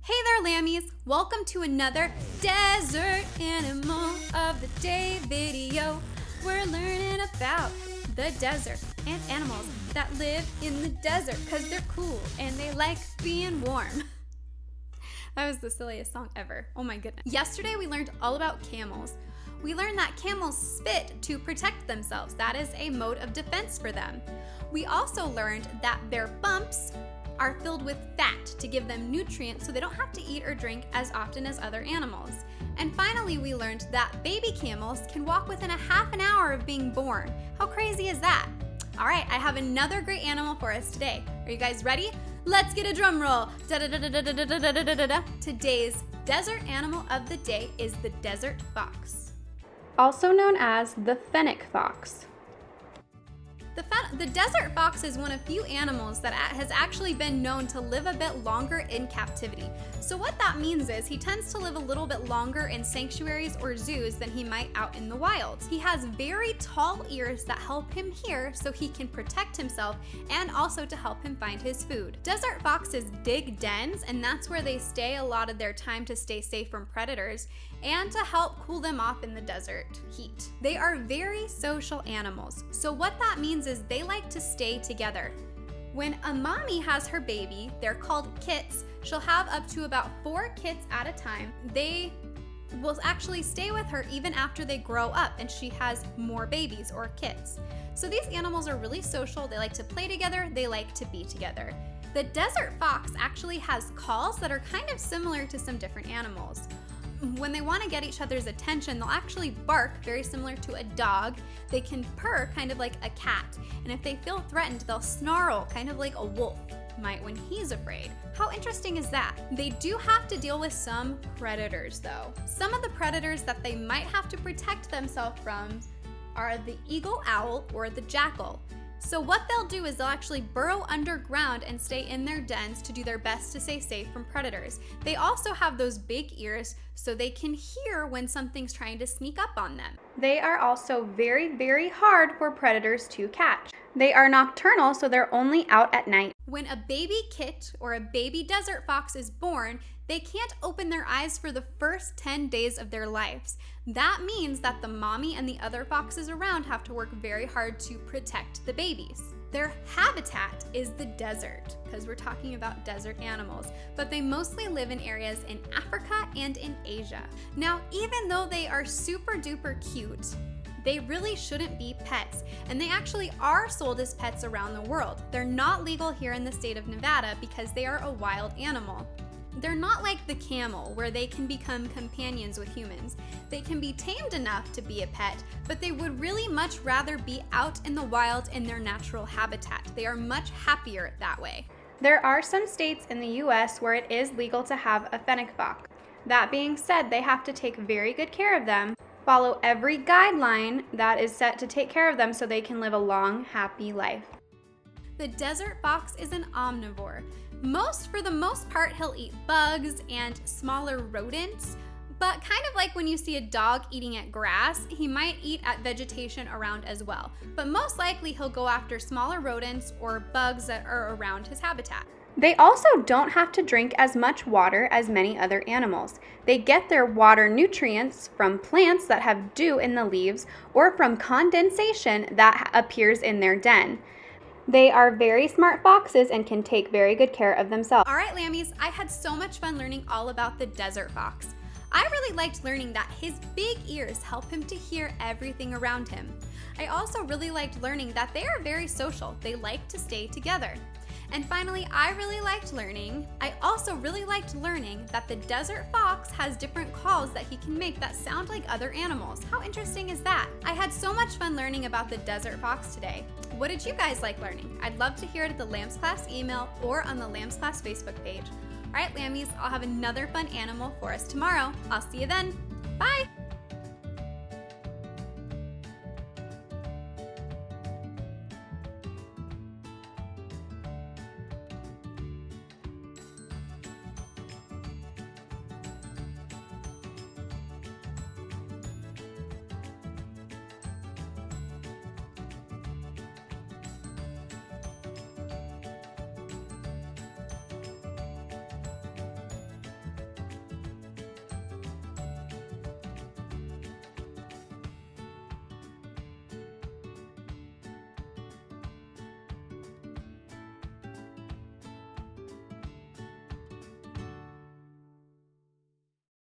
Hey there, lammies! Welcome to another Desert Animal of the Day video. We're learning about the desert and animals that live in the desert because they're cool and they like being warm. That was the silliest song ever. Oh my goodness. Yesterday we learned all about camels. We learned that camels spit to protect themselves. That is a mode of defense for them. We also learned that their bumps are filled with fat to give them nutrients so they don't have to eat or drink as often as other animals. And finally, we learned that baby camels can walk within a half an hour of being born. How crazy is that? All right, I have another great animal for us today. Are you guys ready? Let's get a drum roll. Today's desert animal of the day is the desert fox, also known as the fennec fox. The desert fox is one of few animals that has actually been known to live a bit longer in captivity. So what that means is he tends to live a little bit longer in sanctuaries or zoos than he might out in the wild. He has very tall ears that help him hear so he can protect himself and also to help him find his food. Desert foxes dig dens, and that's where they stay a lot of their time to stay safe from predators and to help cool them off in the desert heat. They are very social animals. So what that means is they like to stay together. When a mommy has her baby, they're called kits. She'll have up to about 4 kits at a time. They will actually stay with her even after they grow up and she has more babies or kits. So these animals are really social. They like to play together. They like to be together. The desert fox actually has calls that are kind of similar to some different animals. When they want to get each other's attention, they'll actually bark, very similar to a dog. They can purr, kind of like a cat. And if they feel threatened, they'll snarl, kind of like a wolf might when he's afraid. How interesting is that? They do have to deal with some predators though. Some of the predators that they might have to protect themselves from are the eagle owl or the jackal. So what they'll do is they'll actually burrow underground and stay in their dens to do their best to stay safe from predators. They also have those big ears so they can hear when something's trying to sneak up on them. They are also very, very hard for predators to catch. They are nocturnal, so they're only out at night. When a baby kit or a baby desert fox is born, they can't open their eyes for the first 10 days of their lives. That means that the mommy and the other foxes around have to work very hard to protect the babies. Their habitat is the desert, because we're talking about desert animals, but they mostly live in areas in Africa and in Asia. Now, even though they are super duper cute, they really shouldn't be pets, and they actually are sold as pets around the world. They're not legal here in the state of Nevada because they are a wild animal. They're not like the camel, where they can become companions with humans. They can be tamed enough to be a pet, but they would really much rather be out in the wild in their natural habitat. They are much happier that way. There are some states in the US where it is legal to have a fennec fox. That being said, they have to take very good care of them, follow every guideline that is set to take care of them so they can live a long, happy life. The desert fox is an omnivore. For the most part, he'll eat bugs and smaller rodents, but kind of like when you see a dog eating at grass, he might eat at vegetation around as well. But most likely he'll go after smaller rodents or bugs that are around his habitat. They also don't have to drink as much water as many other animals. They get their water nutrients from plants that have dew in the leaves or from condensation that appears in their den. They are very smart foxes and can take very good care of themselves. All right, lammies, I had so much fun learning all about the desert fox. I really liked learning that his big ears help him to hear everything around him. I also really liked learning that they are very social. They like to stay together. And finally, I also really liked learning that the desert fox has different calls that he can make that sound like other animals. How interesting is that? I had so much fun learning about the desert fox today. What did you guys like learning? I'd love to hear it at the Lambs Class email or on the Lambs Class Facebook page. All right, lammies, I'll have another fun animal for us tomorrow. I'll see you then. Bye!